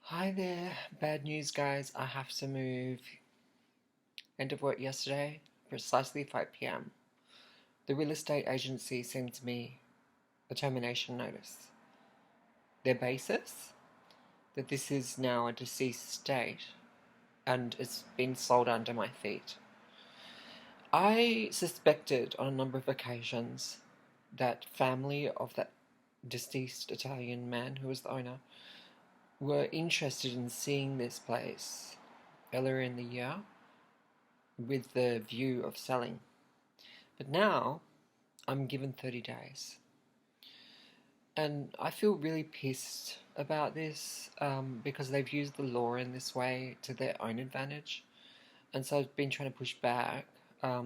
Hi there, bad news guys, I have to move. End of work yesterday, precisely 5 p.m. The real estate agency sent me a termination notice. Their basis? That this is now a deceased state and it's been sold under my feet. I suspected on a number of occasions that family of that deceased Italian man who was the owner were interested in seeing this place earlier in the year with the view of selling. But now I'm given 30 days. And I feel really pissed about this because they've used the law in this way to their own advantage. And so I've been trying to push back, at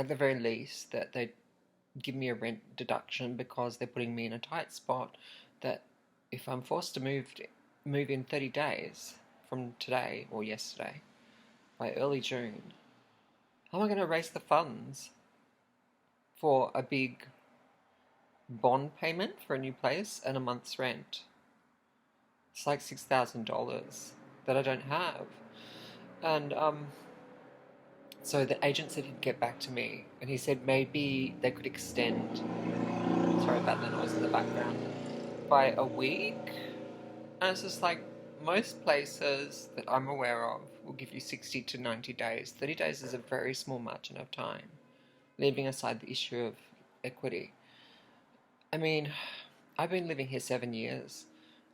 the very least, that they give me a rent deduction because they're putting me in a tight spot that if I'm forced to move in 30 days from today or yesterday, by early June, how am I going to raise the funds for a big bond payment for a new place and a month's rent? It's like $6,000 that I don't have. And so the agent said he'd get back to me, and he said maybe they could extend, sorry about the noise in the background, by a week. And it's just like, most places that I'm aware of will give you 60 to 90 days. 30 days is a very small margin of time, leaving aside the issue of equity. I mean, I've been living here 7 years,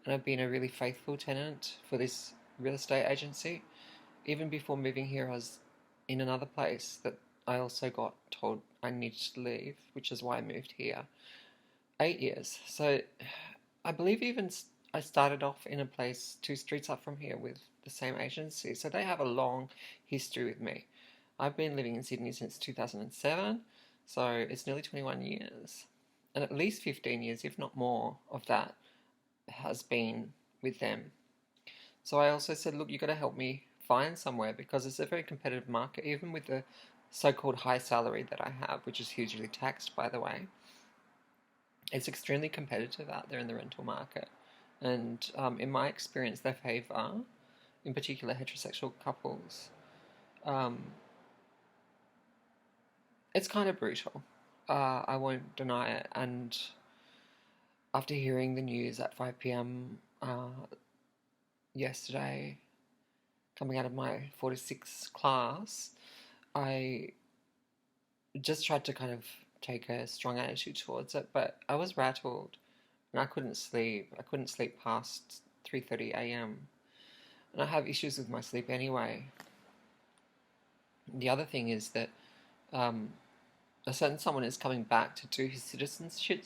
and I've been a really faithful tenant for this real estate agency. Even before moving here, I was in another place that I also got told I needed to leave, which is why I moved here. 8 years. So I believe even I started off in a place 2 streets up from here with the same agency. So they have a long history with me. I've been living in Sydney since 2007, so it's nearly 21 years. And at least 15 years, if not more, of that has been with them. So I also said, look, you've got to help me find somewhere because it's a very competitive market, even with the so-called high salary that I have, which is hugely taxed, by the way. It's extremely competitive out there in the rental market. And in my experience, they favour, in particular, heterosexual couples. It's kind of brutal. I won't deny it. And after hearing the news at 5 p.m. Yesterday, coming out of my 4 to 6 class, I just tried to kind of take a strong attitude towards it, but I was rattled and I couldn't sleep. I couldn't sleep past 3:30 a.m. And I have issues with my sleep anyway. The other thing is that a certain someone is coming back to do his citizenship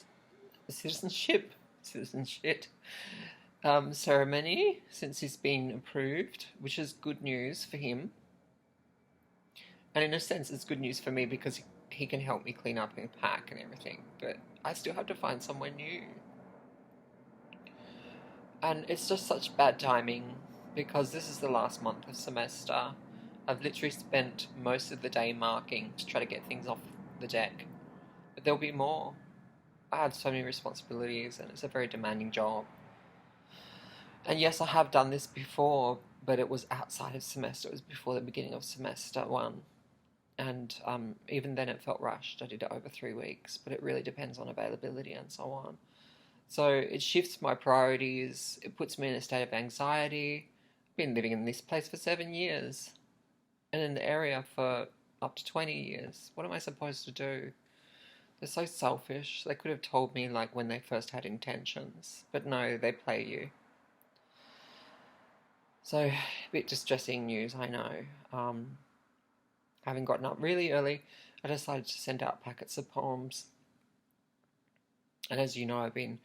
ceremony since he's been approved, which is good news for him. And in a sense, it's good news for me because he can help me clean up and pack and everything. But I still have to find somewhere new. And it's just such bad timing because this is the last month of semester. I've literally spent most of the day marking to try to get things off the deck. But there'll be more. I have so many responsibilities and it's a very demanding job. And yes, I have done this before, but it was outside of semester. It was before the beginning of semester 1. And even then it felt rushed. I did it over 3 weeks, but it really depends on availability and so on. So it shifts my priorities. It puts me in a state of anxiety. I've been living in this place for 7 years and in the area for up to 20 years. What am I supposed to do? They're so selfish. They could have told me like when they first had intentions, but no, they play you. So a bit distressing news, I know. Having gotten up really early, I decided to send out packets of poems. And as you know, I've been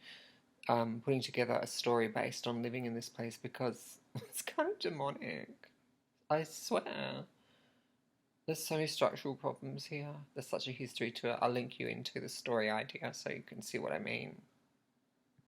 putting together a story based on living in this place because it's kind of demonic. I swear. There's so many structural problems here. There's such a history to it. I'll link you into the story idea so you can see what I mean.